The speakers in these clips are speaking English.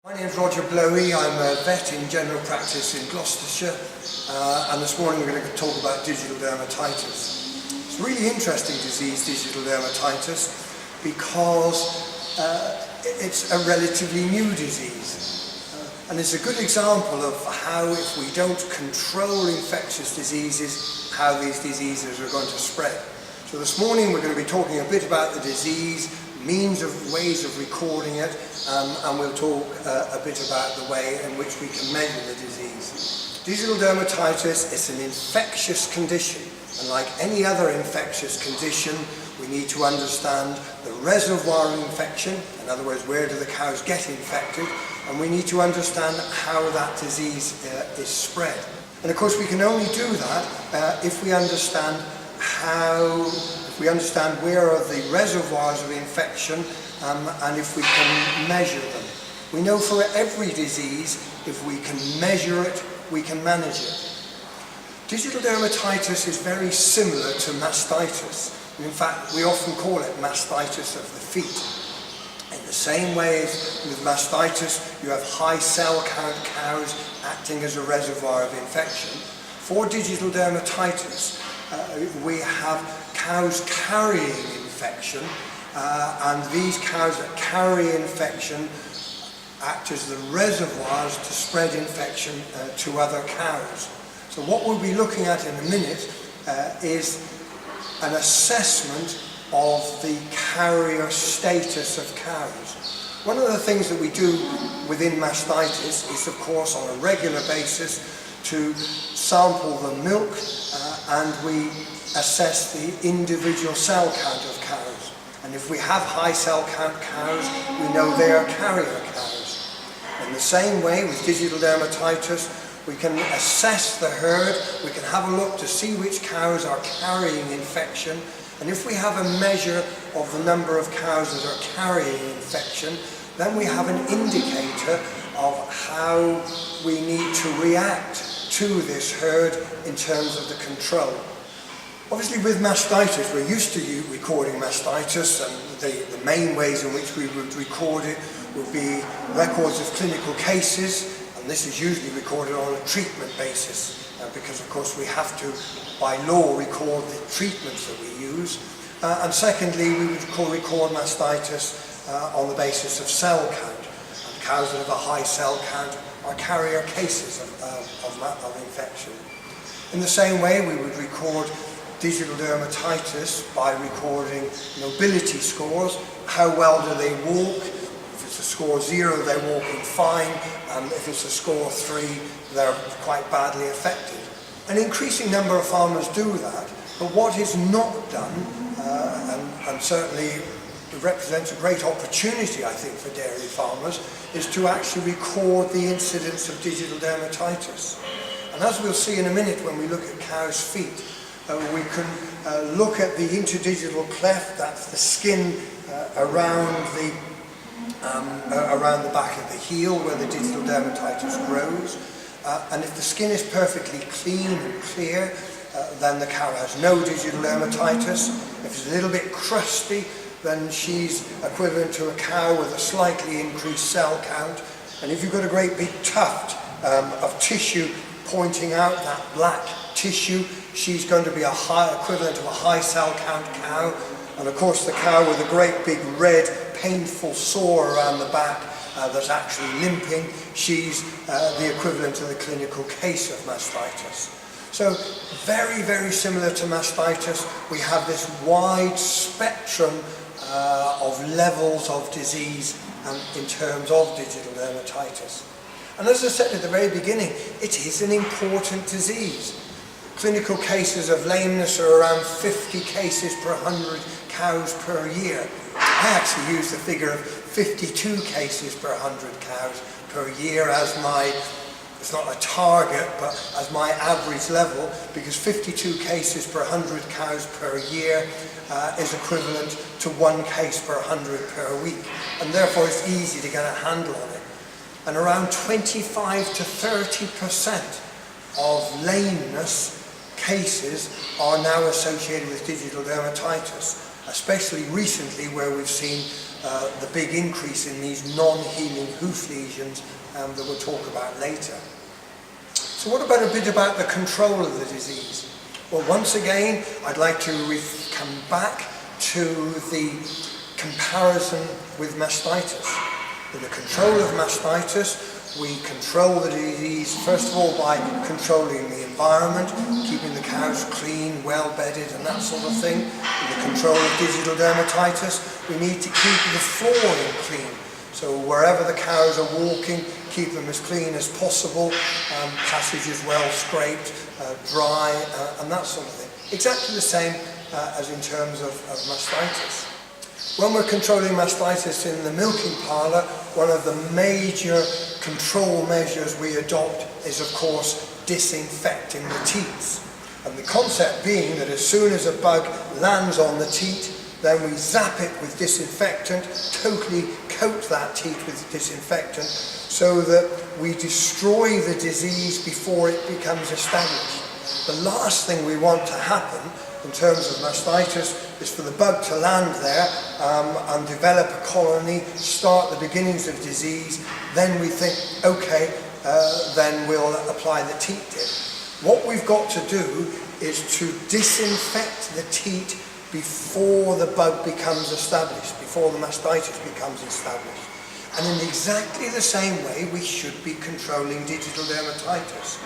My name is Roger Blowy. I'm a vet in general practice in Gloucestershire, and this morning we're going to talk about digital dermatitis. It's a really interesting disease, digital dermatitis, because it's a relatively new disease, and it's a good example of how, if we don't control infectious diseases, how these diseases are going to spread. So this morning we're going to be talking a bit about the disease, ways of recording it, and we'll talk a bit about the way in which we can measure the disease. Digital dermatitis is an infectious condition, and like any other infectious condition, we need to understand the reservoir of infection, in other words, where do the cows get infected, and we need to understand how that disease is spread. And of course we can only do that if we understand where are the reservoirs of infection, and if we can measure them. We know for every disease, if we can measure it, we can manage it. Digital dermatitis is very similar to mastitis. In fact, we often call it mastitis of the feet. In the same way as with mastitis, you have high cell count cows acting as a reservoir of infection. For digital dermatitis, we have cows carrying infection, and these cows that carry infection act as the reservoirs to spread infection to other cows. So what we'll be looking at in a minute is an assessment of the carrier status of cows. One of the things that we do within mastitis is, of course, on a regular basis to sample the milk, and we assess the individual cell count of cows. And if we have high cell count cows, we know they are carrier cows. In the same way with digital dermatitis, we can assess the herd, we can have a look to see which cows are carrying infection, and if we have a measure of the number of cows that are carrying infection, then we have an indicator of how we need to react to this herd in terms of the control. Obviously with mastitis, we're used to recording mastitis, and the main ways in which we would record it would be records of clinical cases, and this is usually recorded on a treatment basis, because of course we have to, by law, record the treatments that we use. And secondly, we would record mastitis on the basis of cell count. And cows that have a high cell count are carrier cases of infection. In the same way, we would record digital dermatitis by recording mobility scores. How well do they walk? If it's a score 0, they're walking fine, and if it's a score 3, they're quite badly affected. An increasing number of farmers do that, but what is not done, and certainly it represents a great opportunity, I think, for dairy farmers, is to actually record the incidence of digital dermatitis. And as we'll see in a minute when we look at cows' feet, we can look at the interdigital cleft, that's the skin around the back of the heel where the digital dermatitis grows. And if the skin is perfectly clean and clear, then the cow has no digital dermatitis. If it's a little bit crusty, then she's equivalent to a cow with a slightly increased cell count. And if you've got a great big tuft of tissue pointing out that black tissue, she's going to be a high equivalent of a high cell count cow. And of course the cow with a great big red painful sore around the back that's actually limping, she's the equivalent of the clinical case of mastitis. So very, very similar to mastitis, we have this wide spectrum of levels of disease in terms of digital dermatitis. And as I said at the very beginning, it is an important disease. Clinical cases of lameness are around 50 cases per 100 cows per year. I actually use the figure of 52 cases per 100 cows per year as my, it's not a target, but as my average level, because 52 cases per 100 cows per year is equivalent to 1 case per 100 per week. And therefore it's easy to get a handle on it. And around 25 to 30% of lameness cases are now associated with digital dermatitis, especially recently where we've seen the big increase in these non-healing hoof lesions that we'll talk about later. So what about a bit about the control of the disease? Well, once again, I'd like to come back to the comparison with mastitis. In the control of mastitis, we control the disease first of all by controlling the environment, keeping the cows clean, well bedded and that sort of thing. In the control of digital dermatitis, we need to keep the flooring clean. So wherever the cows are walking, keep them as clean as possible, passages well scraped, dry and that sort of thing. Exactly the same as in terms of mastitis. When we're controlling mastitis in the milking parlour, one of the major control measures we adopt is, of course, disinfecting the teats. And the concept being that as soon as a bug lands on the teat, then we zap it with disinfectant, totally coat that teat with disinfectant, so that we destroy the disease before it becomes established. The last thing we want to happen in terms of mastitis is for the bug to land there and develop a colony, start the beginnings of disease, then we think, okay, then we'll apply the teat dip. What we've got to do is to disinfect the teat before the bug becomes established, before the mastitis becomes established. And in exactly the same way, we should be controlling digital dermatitis.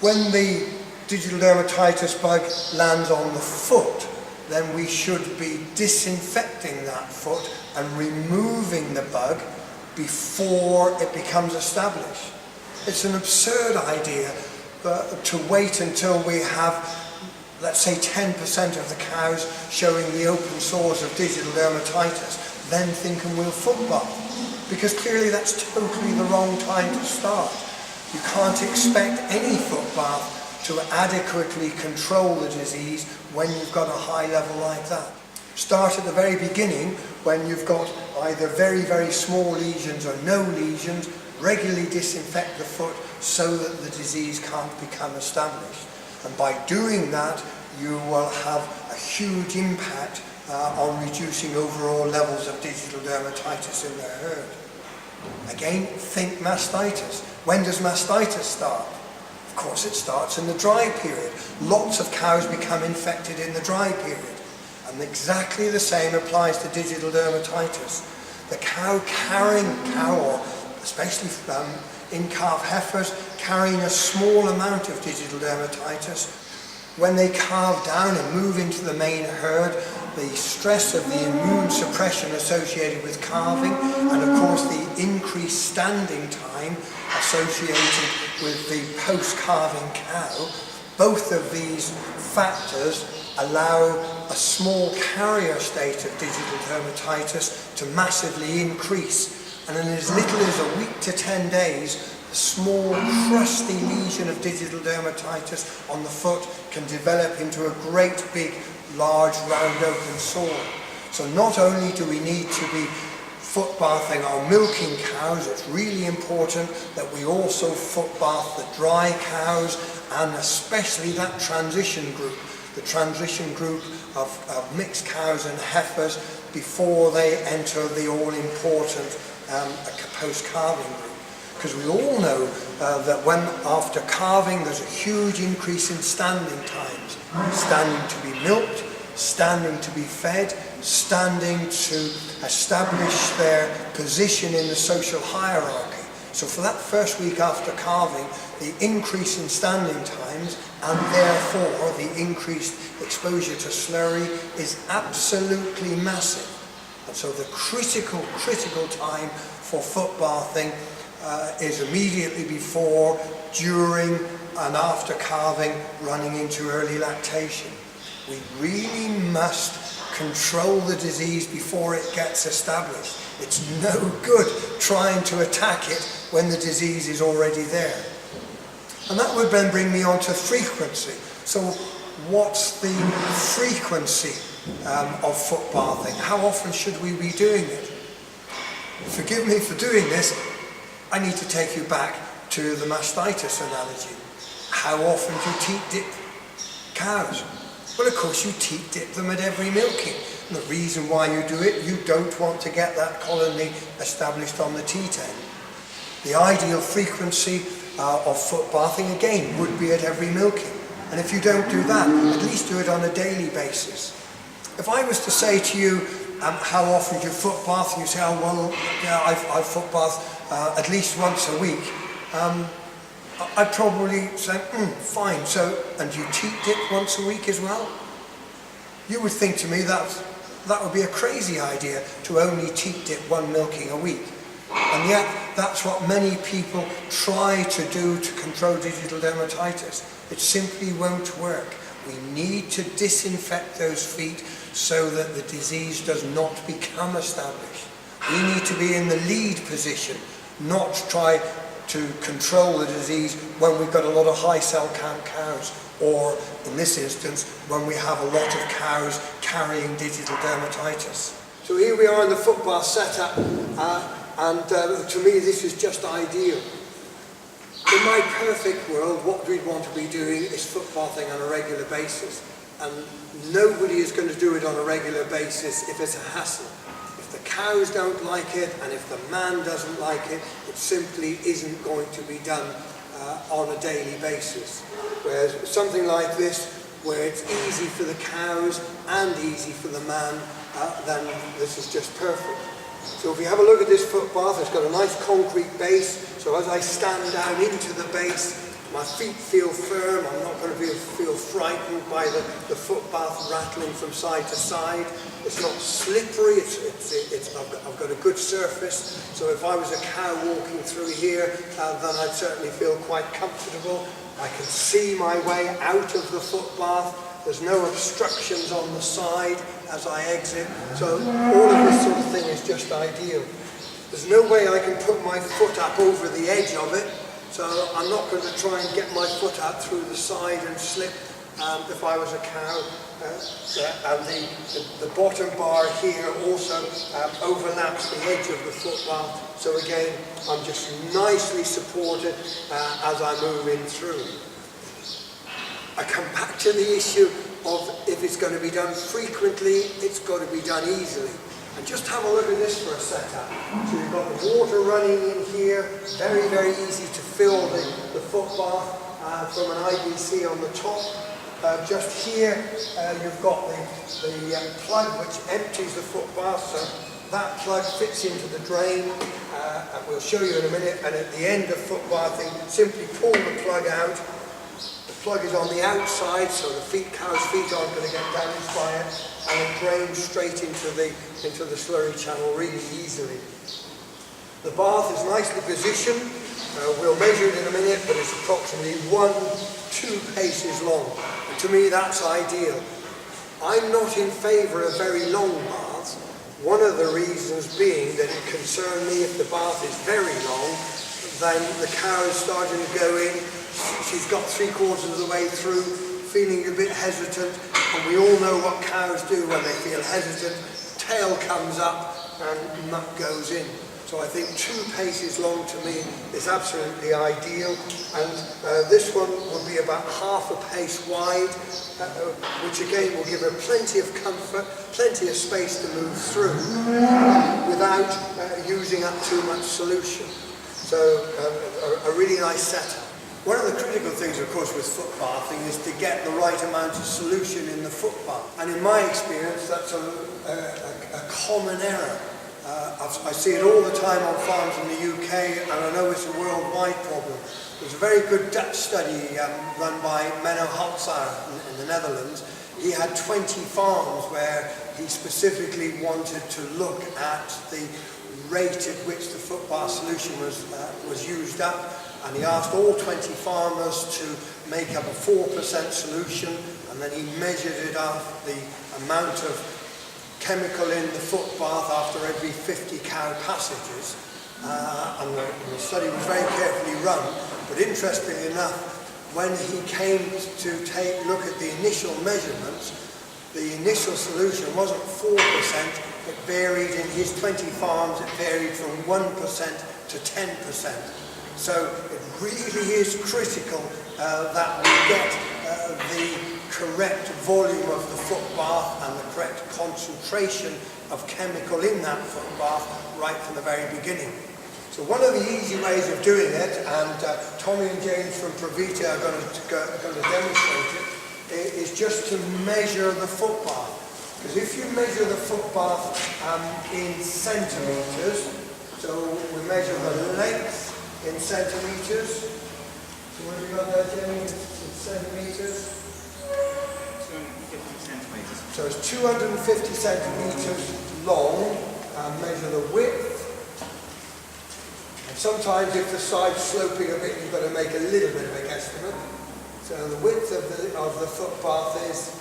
When the digital dermatitis bug lands on the foot, then we should be disinfecting that foot and removing the bug before it becomes established. It's an absurd idea to wait until we have, let's say, 10% of the cows showing the open sores of digital dermatitis, then thinking we'll foot bath, because clearly that's totally the wrong time to start. You can't expect any foot bath to adequately control the disease when you've got a high level like that. Start at the very beginning when you've got either very, very small lesions or no lesions. Regularly disinfect the foot so that the disease can't become established. And by doing that, you will have a huge impact on reducing overall levels of digital dermatitis in the herd. Again, think mastitis. When does mastitis start? Of course, it starts in the dry period. Lots of cows become infected in the dry period. And exactly the same applies to digital dermatitis. The cow, or especially in-calf heifers, carrying a small amount of digital dermatitis. When they calve down and move into the main herd, the stress of the immune suppression associated with calving, and of course the increased standing time associated with the post-calving cow, both of these factors allow a small carrier state of digital dermatitis to massively increase. And in as little as a week to 10 days, a small crusty lesion of digital dermatitis on the foot can develop into a great big large round open sore. So not only do we need to be foot bathing our milking cows, it's really important that we also foot bath the dry cows, and especially that transition group, the transition group of mixed cows and heifers before they enter the all-important post-calving group. Because we all know that when after calving there's a huge increase in standing times. Standing to be milked, standing to be fed, standing to establish their position in the social hierarchy. So for that first week after calving, the increase in standing times and therefore the increased exposure to slurry is absolutely massive. And so the critical time for foot bathing is immediately before, during and after calving, running into early lactation. We really must control the disease before it gets established. It's no good trying to attack it when the disease is already there. And that would then bring me on to frequency. So what's the frequency of foot bathing? How often should we be doing it? Forgive me for doing this, I need to take you back to the mastitis analogy. How often do you teat dip cows? Well, of course, you teat dip them at every milking. And the reason why you do it, you don't want to get that colony established on the teat end. The ideal frequency of foot bathing, again, would be at every milking. And if you don't do that, at least do it on a daily basis. If I was to say to you, how often do you foot bath? And you say, oh, well, yeah, I foot bath at least once a week. I'd probably say, fine. So, and you teat dip once a week as well? You would think to me that would be a crazy idea to only teat dip one milking a week. And yet, that's what many people try to do to control digital dermatitis. It simply won't work. We need to disinfect those feet so that the disease does not become established. We need to be in the lead position, not try to control the disease when we've got a lot of high cell count cows, or in this instance, when we have a lot of cows carrying digital dermatitis. So here we are in the foot bath setup, and to me this is just ideal. In my perfect world, what we'd want to be doing is foot bathing on a regular basis, and nobody is going to do it on a regular basis if it's a hassle. If the cows don't like it, and if the man doesn't like it, it simply isn't going to be done on a daily basis. Whereas something like this, where it's easy for the cows and easy for the man, then this is just perfect. So if you have a look at this foot bath, it's got a nice concrete base, so as I stand down into the base, my feet feel firm. I'm not going to feel frightened by the foot bath rattling from side to side. It's not slippery, I've got a good surface, so if I was a cow walking through here, then I'd certainly feel quite comfortable. I can see my way out of the foot bath. There's no obstructions on the side as I exit, so all of this sort of thing is just ideal. There's no way I can put my foot up over the edge of it, so I'm not going to try and get my foot up through the side and slip if I was a cow. And the bottom bar here also overlaps the edge of the foot bath, so again I'm just nicely supported as I move in through. I come back to the issue of if it's going to be done frequently, it's got to be done easily. And just have a look at this for a setup. So you've got the water running in here, very, very easy to fill the foot bath from an IBC on the top. Just here you've got the plug which empties the foot bath, so that plug fits into the drain, and we'll show you in a minute. And at the end of foot bathing, simply pull the plug out. The plug is on the outside, so the cow's feet aren't going to get damaged by it, and it drains straight into the slurry channel really easily. The bath is nicely positioned. We'll measure it in a minute, but it's approximately 1-2 paces long. And to me, that's ideal. I'm not in favour of very long baths. One of the reasons being that it concerns me if the bath is very long, then the cow is starting to go in. She's got 3/4 of the way through, feeling a bit hesitant, and we all know what cows do when they feel hesitant. Tail comes up and muck goes in. So I think 2 paces long to me is absolutely ideal, and this one will be about half a pace wide, which again will give her plenty of comfort, plenty of space to move through without using up too much solution. So a really nice setup. One of the critical things, of course, with foot bathing is to get the right amount of solution in the foot bath. And in my experience, that's a common error. I see it all the time on farms in the UK, and I know it's a worldwide problem. There's a very good Dutch study run by Menno Haltzaar in the Netherlands. He had 20 farms where he specifically wanted to look at the rate at which the foot bath solution was used up. And he asked all 20 farmers to make up a 4% solution, and then he measured it up, the amount of chemical in the foot bath after every 50 cow passages. And the study was very carefully run, but interestingly enough, when he came to look at the initial measurements, the initial solution wasn't 4%, it varied in his 20 farms, it varied from 1% to 10%. So it really is critical that we get the correct volume of the foot bath and the correct concentration of chemical in that foot bath right from the very beginning. So one of the easy ways of doing it, and Tommy and James from Provita are going to demonstrate it, is just to measure the foot bath. Because if you measure the foot bath in centimetres, so we measure the length in centimetres. So what have you got there, James? In centimetres? 250 centimetres. So it's 250 centimetres long, and measure the width. And sometimes if the side's sloping a bit, you've got to make a little bit of a guesstimate. So the width of the foot bath is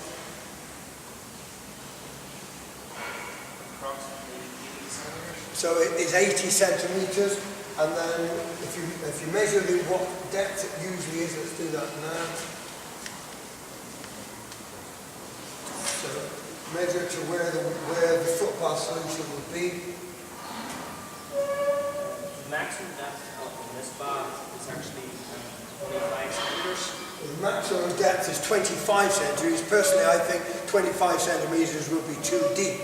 Approximately 80 centimetres. so it is 80 centimetres, and then if you measure what depth it usually is, let's do that now. So measure to where the foot bath solution would be. The maximum depth in this bath is actually 25 centimetres. The maximum depth is 25 centimetres. Personally, I think 25 centimetres would be too deep.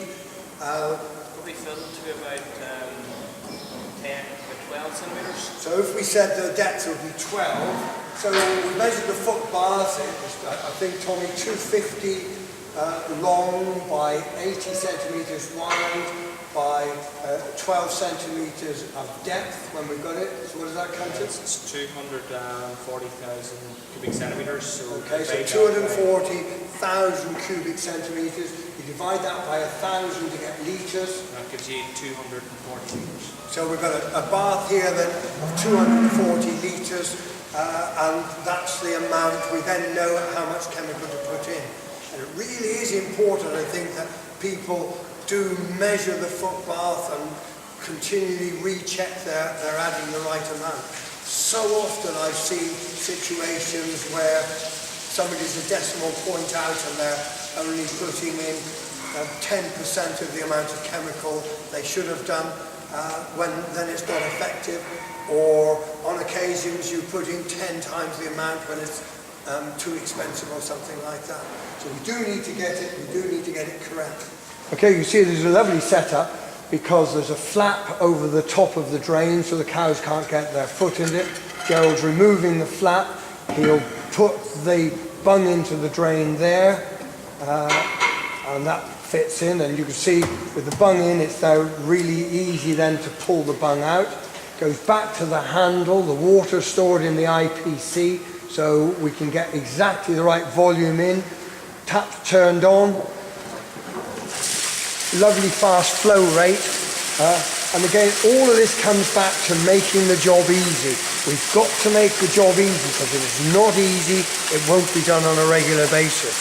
Probably filled to about 12 centimetres. So if we said the depth would be 12, so we measured the foot bath, it was, I think, Tommy, 250 long by 80 centimetres wide by 12 centimetres of depth when we got it. So what does that come to? It's 240,000 cubic centimetres. So okay, so 240,000 cubic centimetres. You divide that by 1,000 to get litres. That gives you 240 litres. So we've got a bath here then of 240 litres, and that's the amount. We then know how much chemical to put in. And it really is important, I think, that people do measure the foot bath and continually recheck they're adding the right amount. So often I've seen situations where somebody's a decimal point out and they're only putting in 10% of the amount of chemical they should have done, when then it's not effective. Or on occasions you put in 10 times the amount when it's too expensive or something like that. So we do need to get it correct. Okay, you see there's a lovely setup because there's a flap over the top of the drain so the cows can't get their foot in it. Gerald's removing the flap. He'll put the bung into the drain there, and that fits in, and you can see with the bung in it's now really easy then to pull the bung out. Goes back to the handle, the water stored in the IPC so we can get exactly the right volume in. Tap turned on. Lovely fast flow rate, and again all of this comes back to making the job easy. We've got to make the job easy because if it's not easy it won't be done on a regular basis.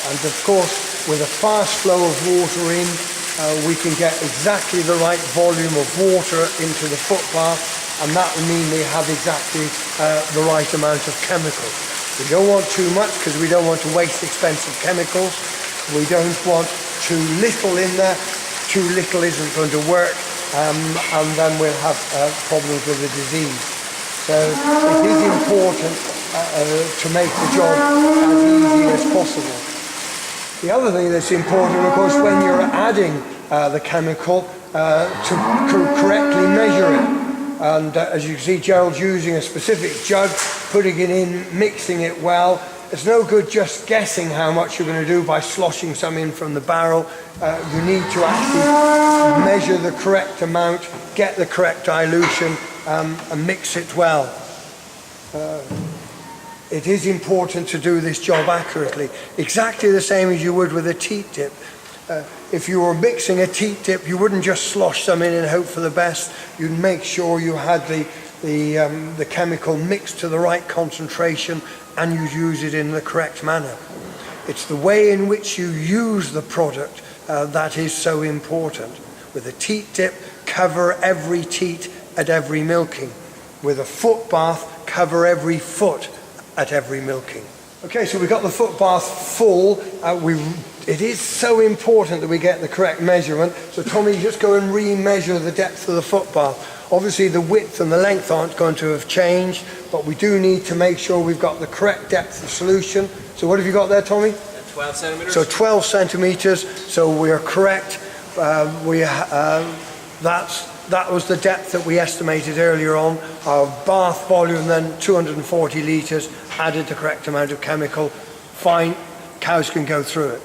And of course with a fast flow of water in we can get exactly the right volume of water into the foot bath, and that will mean we have exactly the right amount of chemical. We don't want too much because we don't want to waste expensive chemicals. We don't want too little in there. Too little isn't going to work, and then we'll have problems with the disease. So it is important to make the job as easy as possible. The other thing that's important, of course, when you're adding the chemical, to correctly measure it. And as you can see, Gerald's using a specific jug, putting it in, mixing it well. It's no good just guessing how much you're going to do by sloshing some in from the barrel. You need to actually measure the correct amount, get the correct dilution, and mix it well. It is important to do this job accurately, exactly the same as you would with a teat dip. If you were mixing a teat dip, you wouldn't just slosh some in and hope for the best. You'd make sure you had the chemical mixed to the right concentration and you use it in the correct manner. It's the way in which you use the product that is so important. With a teat dip, cover every teat at every milking. With a foot bath, cover every foot at every milking. Okay, so we've got the foot bath full. It is so important that we get the correct measurement. So Tommy, just go and re-measure the depth of the foot bath. Obviously the width and the length aren't going to have changed, but we do need to make sure we've got the correct depth of solution. So what have you got there, Tommy? That's 12 centimeters. So 12 centimeters, so we are correct. That was the depth that we estimated earlier on. Our bath volume then 240 litres, added the correct amount of chemical. Fine, cows can go through it.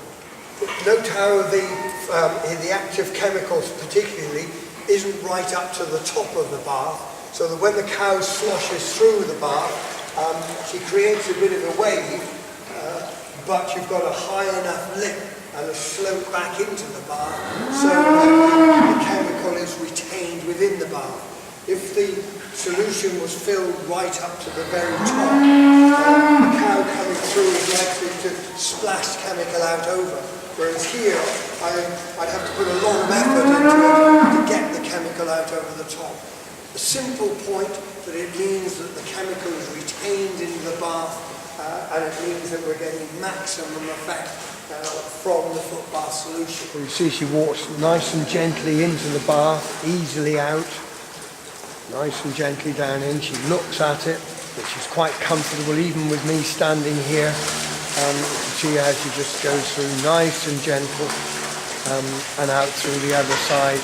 Note how the active chemicals particularly isn't right up to the top of the bath, so that when the cow sloshes through the bath, she creates a bit of a wave, but you've got a high enough lip and a slope back into the bath so that the chemical is retained within the bath. If the solution was filled right up to the very top, the cow coming through is likely to splash chemical out over. Whereas here, I'd have to put a lot of effort into it to get the chemical out over the top. A simple point, but it means that the chemical is retained in the bath, and it means that we're getting maximum effect from the foot bath solution. You see she walks nice and gently into the bath, easily out, nice and gently down in. She looks at it, but she's quite comfortable even with me standing here. You can see how she just goes through nice and gentle and out through the other side.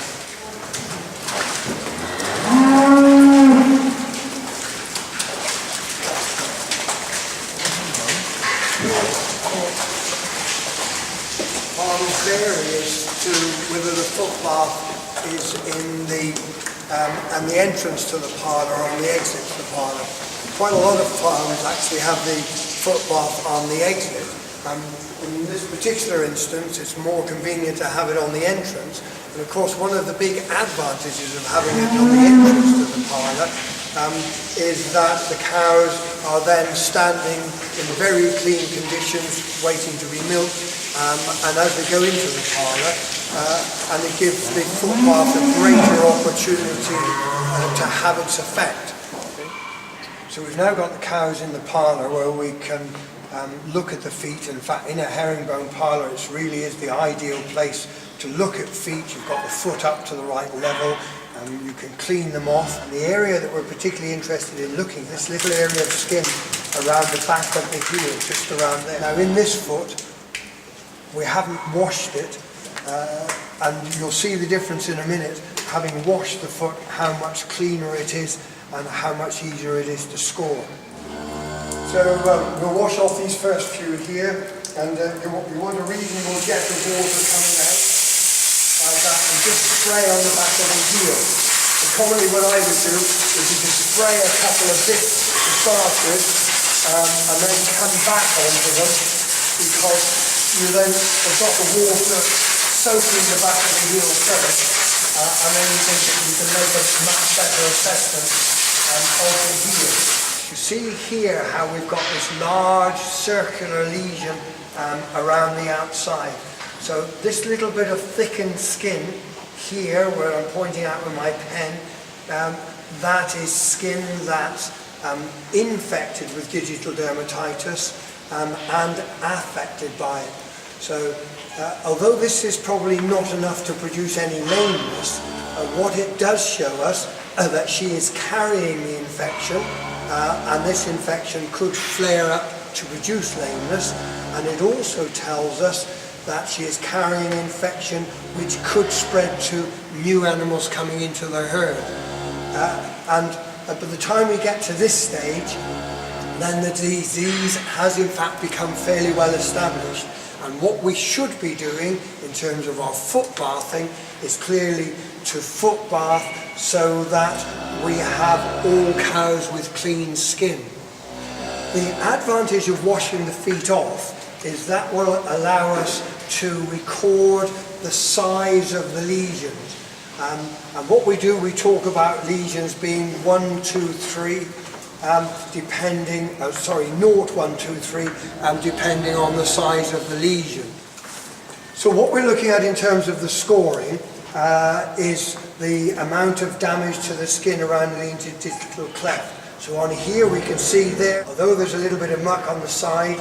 Varies to whether the foot bath is in the and the entrance to the parlour or on the exit to the parlour. Quite a lot of farms actually have the foot bath on the exit. In this particular instance, it's more convenient to have it on the entrance. And of course, one of the big advantages of having it on the entrance to the parlour is that the cows are then standing in very clean conditions, waiting to be milked. And as they go into the parlour, and it gives the foot bath a greater opportunity to have its effect. So we've now got the cows in the parlour where we can look at the feet. In fact, in a herringbone parlour, it really is the ideal place to look at feet. You've got the foot up to the right level, and you can clean them off. And the area that we're particularly interested in looking, this little area of skin around the back of the heel, just around there. Now in this foot, we haven't washed it, and you'll see the difference in a minute, having washed the foot, how much cleaner it is and how much easier it is to score. So we'll wash off these first few here, and you want a reasonable jet of water coming out like that, and just spray on the back of the heel. And commonly what I would do is you just spray a couple of bits to start with, and then come back onto them, because you then have got the water soaking the back of the heel first, and then you can make a much better assessment of the heel. You see here how we've got this large circular lesion around the outside. So this little bit of thickened skin here, where I'm pointing out with my pen, that is skin that's infected with digital dermatitis and affected by it. So although this is probably not enough to produce any lameness, what it does show us that she is carrying the infection, and this infection could flare up to produce lameness, and it also tells us that she is carrying infection which could spread to new animals coming into the herd. And by the time we get to this stage, then the disease has in fact become fairly well established. And what we should be doing in terms of our foot bathing is clearly to foot bath so that we have all cows with clean skin. The advantage of washing the feet off is that will allow us to record the size of the lesions. And what we do, we talk about lesions being 1, 2, 3, depending, 0, 1, 2, 3, depending on the size of the lesion. So what we're looking at in terms of the scoring is the amount of damage to the skin around the interdigital cleft. So on here we can see there, although there's a little bit of muck on the side,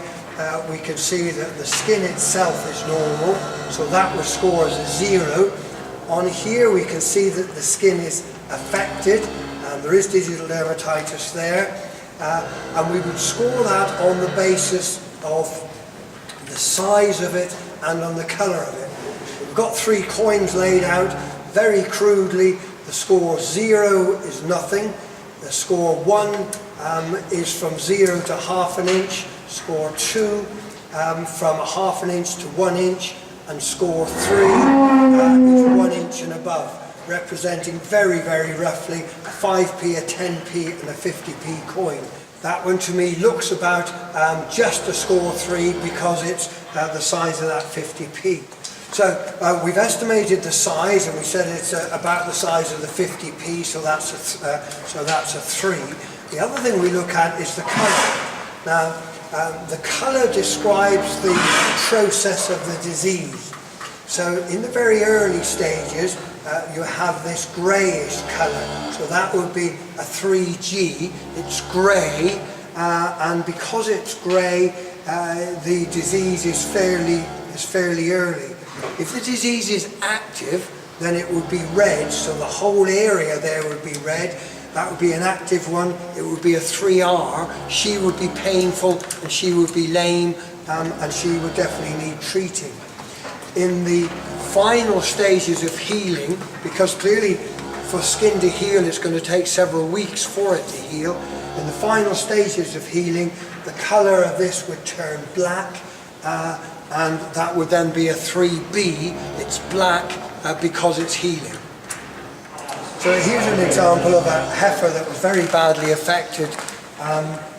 we can see that the skin itself is normal, so that will score as a 0. On here we can see that the skin is affected, and there is digital dermatitis there, and we would score that on the basis of the size of it and on the colour of it. We've got 3 coins laid out very crudely. The score 0 is nothing. The score 1 is from 0 to ½ an inch. Score 2 from ½ an inch to 1 inch. And score 3 is 1 inch and above, representing very, very roughly a 5p, a 10p and a 50p coin. That one to me looks about just a score 3 because it's the size of that 50p. So we've estimated the size, and we said it's about the size of the 50p, so that's a 3. The other thing we look at is the colour. Now, the colour describes the process of the disease. So in the very early stages, you have this greyish colour. So that would be a 3G. It's grey, and because it's grey, the disease is fairly early. If the disease is active, then it would be red, so the whole area there would be red. That would be an active one. It would be a 3R. She would be painful and she would be lame, and she would definitely need treating. In the final stages of healing, because clearly for skin to heal it's going to take several weeks for it to heal, in the final stages of healing the colour of this would turn black, and that would then be a 3B. It's black because it's healing. So here's an example of a heifer that was very badly affected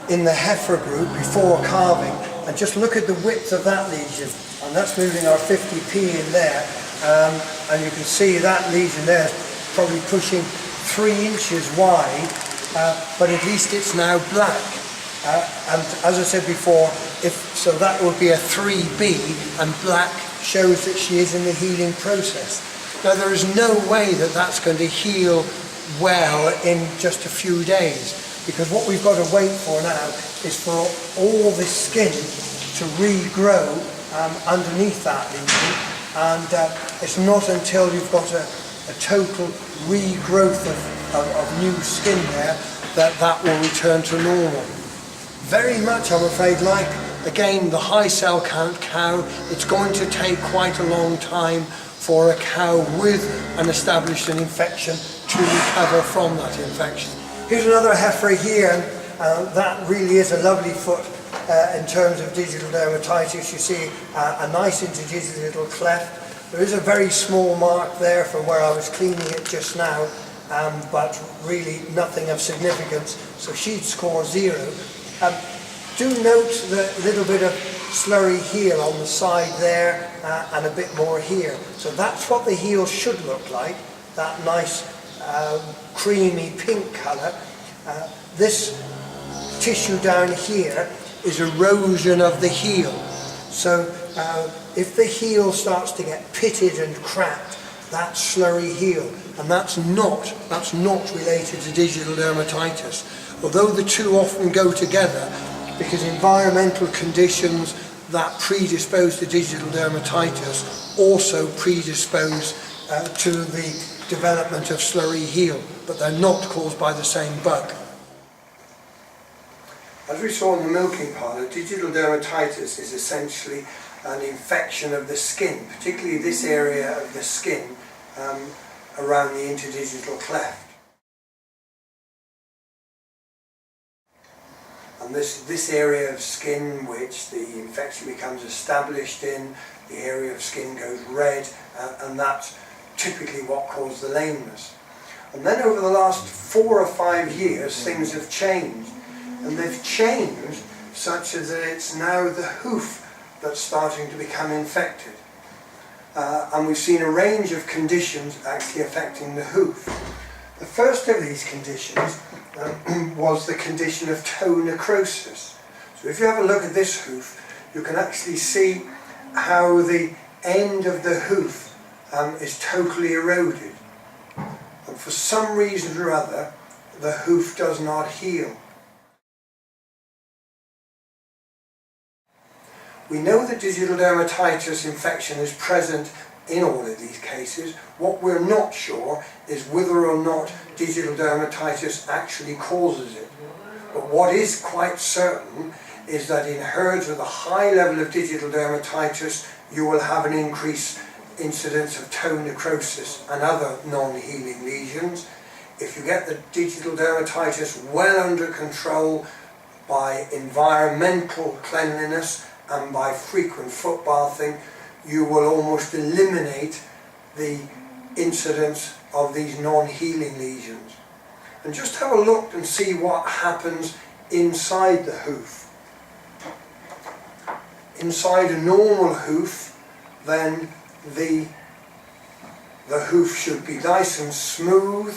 in the heifer group before carving. And just look at the width of that lesion. And that's moving our 50p in there. And you can see that lesion there is probably pushing 3 inches wide, but at least it's now black. And as I said before, so that would be a 3B, and black shows that she is in the healing process. Now there is no way that that's going to heal well in just a few days, because what we've got to wait for now is for all this skin to regrow underneath that lesion, and it's not until you've got a total regrowth of new skin there that will return to normal. Very much, I'm afraid, like again the high cell count cow, it's going to take quite a long time for a cow with an established infection to recover from that infection. Here's another heifer here, and that really is a lovely foot in terms of digital dermatitis. You see a nice interdigital cleft. There is a very small mark there from where I was cleaning it just now, but really nothing of significance, so she'd score 0. Do note the little bit of slurry heel on the side there, and a bit more here. So that's what the heel should look like, that nice creamy pink colour. This tissue down here is erosion of the heel. So if the heel starts to get pitted and cracked, that's slurry heel, and that's not related to digital dermatitis. Although the two often go together, because environmental conditions that predispose to digital dermatitis also predispose to the development of slurry heel, but they're not caused by the same bug. As we saw in the milking parlour, digital dermatitis is essentially an infection of the skin, particularly this area of the skin around the interdigital cleft. And this area of skin which the infection becomes established in, the area of skin goes red, and that's typically what caused the lameness. And then over the last 4 or 5 years things have changed, and they've changed such that it's now the hoof that's starting to become infected. And we've seen a range of conditions actually affecting the hoof. The first of these conditions was the condition of toe necrosis. So if you have a look at this hoof, you can actually see how the end of the hoof is totally eroded. And for some reason or other, the hoof does not heal. We know that digital dermatitis infection is present in all of these cases. What we're not sure is whether or not digital dermatitis actually causes it. But what is quite certain is that in herds with a high level of digital dermatitis, you will have an increased incidence of toe necrosis and other non-healing lesions. If you get the digital dermatitis well under control by environmental cleanliness and by frequent foot bathing, you will almost eliminate the incidence of these non-healing lesions. And just have a look and see what happens inside the hoof. Inside a normal hoof, then the hoof should be nice and smooth,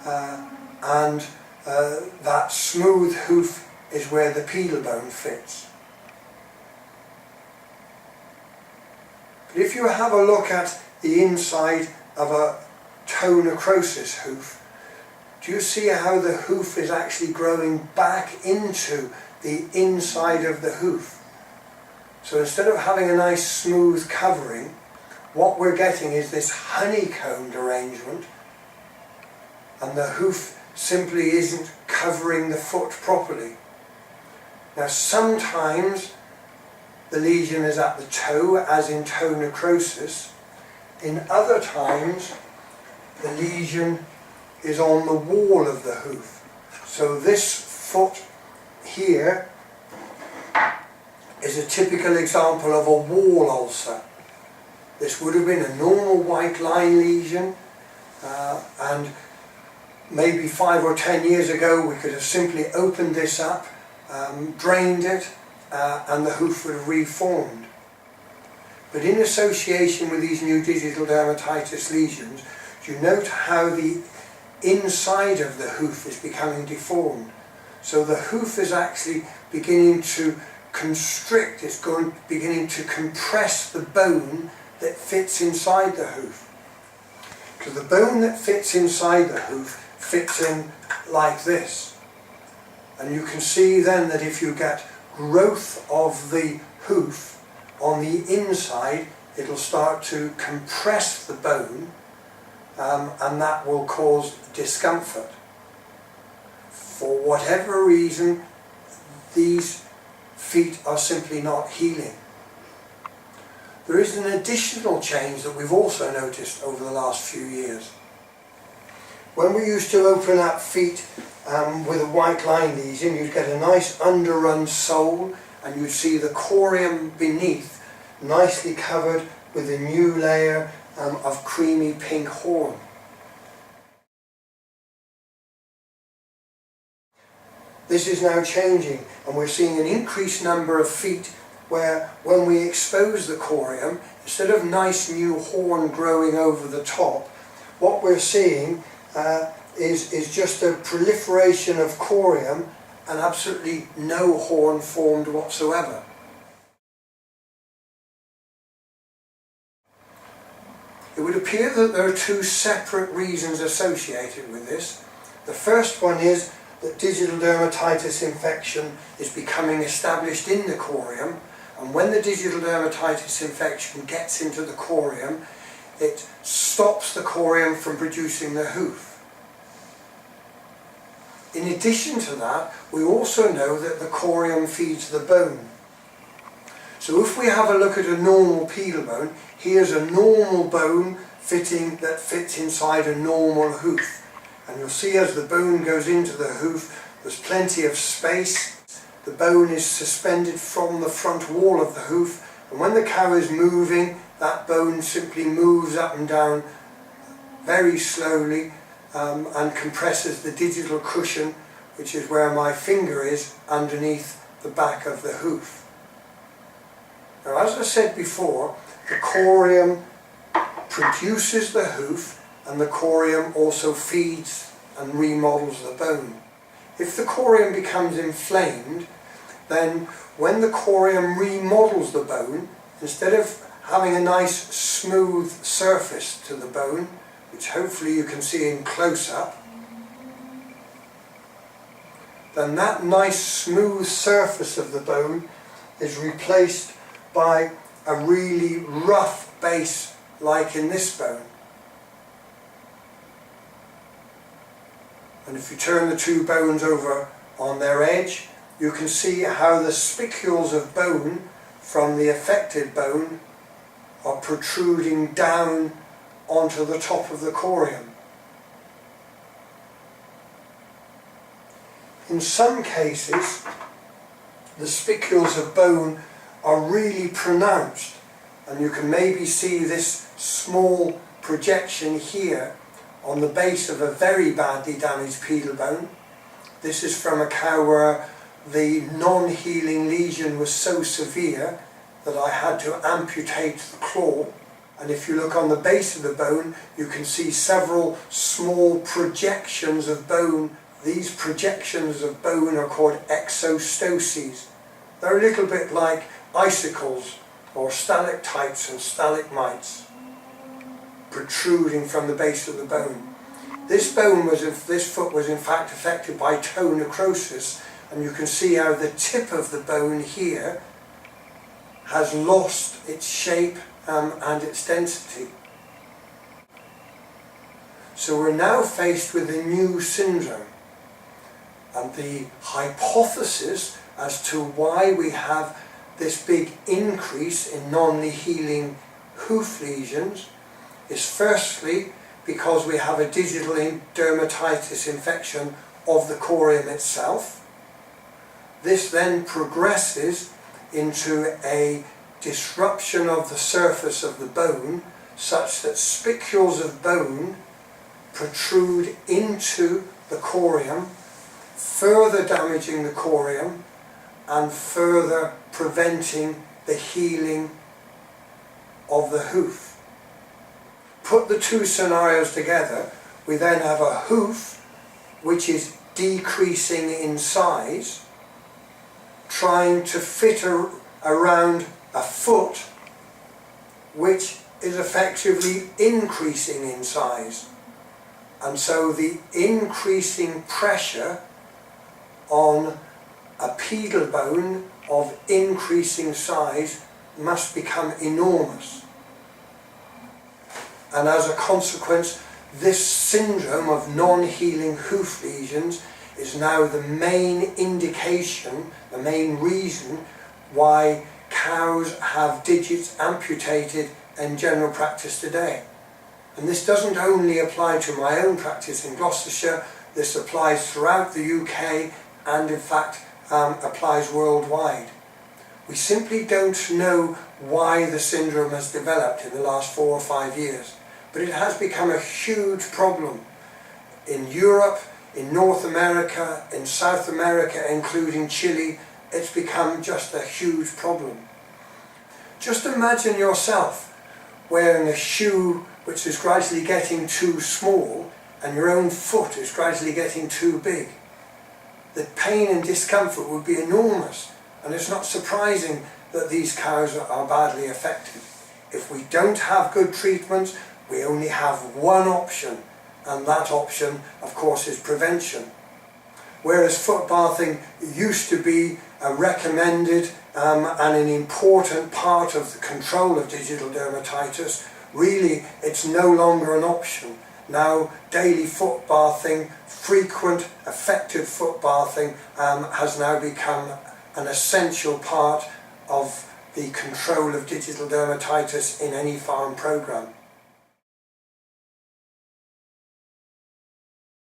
and that smooth hoof is where the pedal bone fits. But if you have a look at the inside of a toe necrosis hoof, do you see how the hoof is actually growing back into the inside of the hoof? So instead of having a nice smooth covering, what we're getting is this honeycombed arrangement, and the hoof simply isn't covering the foot properly. Now sometimes the lesion is at the toe, as in toe necrosis. In other times the lesion is on the wall of the hoof. So this foot here is a typical example of a wall ulcer. This would have been a normal white line lesion, and maybe 5 or 10 years ago we could have simply opened this up, drained it, and the hoof would have reformed. But in association with these new digital dermatitis lesions, you note how the inside of the hoof is becoming deformed. So the hoof is actually beginning to constrict, it's beginning to compress the bone that fits inside the hoof. So the bone that fits inside the hoof fits in like this. And you can see then that if you get growth of the hoof on the inside, it'll start to compress the bone, and that will cause discomfort. For whatever reason, these feet are simply not healing. There is an additional change that we've also noticed over the last few years. When we used to open up feet with a white line lesion, you'd get a nice underrun sole, and you'd see the corium beneath nicely covered with a new layer of creamy pink horn. This is now changing, and we're seeing an increased number of feet where when we expose the corium, instead of nice new horn growing over the top, what we're seeing is just a proliferation of corium and absolutely no horn formed whatsoever. It would appear that there are two separate reasons associated with this. The first one is that digital dermatitis infection is becoming established in the corium, and when the digital dermatitis infection gets into the corium, it stops the corium from producing the hoof. In addition to that, we also know that the corium feeds the bone. So if we have a look at a normal pedal bone, here's a normal bone that fits inside a normal hoof. And you'll see as the bone goes into the hoof, there's plenty of space. The bone is suspended from the front wall of the hoof, and when the cow is moving, that bone simply moves up and down very slowly and compresses the digital cushion, which is where my finger is underneath the back of the hoof. Now, as I said before, the corium produces the hoof, and the corium also feeds and remodels the bone. If the corium becomes inflamed, then when the corium remodels the bone, instead of having a nice smooth surface to the bone, which hopefully you can see in close-up, then that nice smooth surface of the bone is replaced by a really rough base, like in this bone. And if you turn the two bones over on their edge, you can see how the spicules of bone from the affected bone are protruding down onto the top of the corium. In some cases, the spicules of bone are really pronounced, and you can maybe see this small projection here on the base of a very badly damaged pedal bone. This is from a cow where the non-healing lesion was so severe that I had to amputate the claw, and if you look on the base of the bone you can see several small projections of bone. These projections of bone are called exostoses. They're a little bit like icicles or stalactites and stalagmites protruding from the base of the bone. This foot was in fact affected by toe necrosis, and you can see how the tip of the bone here has lost its shape and its density. So we're now faced with a new syndrome, and the hypothesis as to why we have this big increase in non-healing hoof lesions is firstly because we have a digital dermatitis infection of the corium itself. This then progresses into a disruption of the surface of the bone such that spicules of bone protrude into the corium, further damaging the corium and further preventing the healing of the hoof. Put the two scenarios together, we then have a hoof which is decreasing in size, trying to fit around a foot which is effectively increasing in size. And so the increasing pressure on a pedal bone of increasing size must become enormous. And as a consequence, this syndrome of non-healing hoof lesions is now the main indication, the main reason why cows have digits amputated in general practice today. And this doesn't only apply to my own practice in Gloucestershire, this applies throughout the UK and in fact applies worldwide. We simply don't know why the syndrome has developed in the last 4 or 5 years, but it has become a huge problem in Europe, in North America, in South America, including Chile. It's become just a huge problem. Just imagine yourself wearing a shoe which is gradually getting too small and your own foot is gradually getting too big. The pain and discomfort would be enormous, and it's not surprising that these cows are badly affected. If we don't have good treatment, we only have one option, and that option of course is prevention. Whereas foot bathing used to be recommended and an important part of the control of digital dermatitis, really it's no longer an option. Now daily foot bathing, frequent effective foot bathing has now become an essential part of the control of digital dermatitis in any farm programme.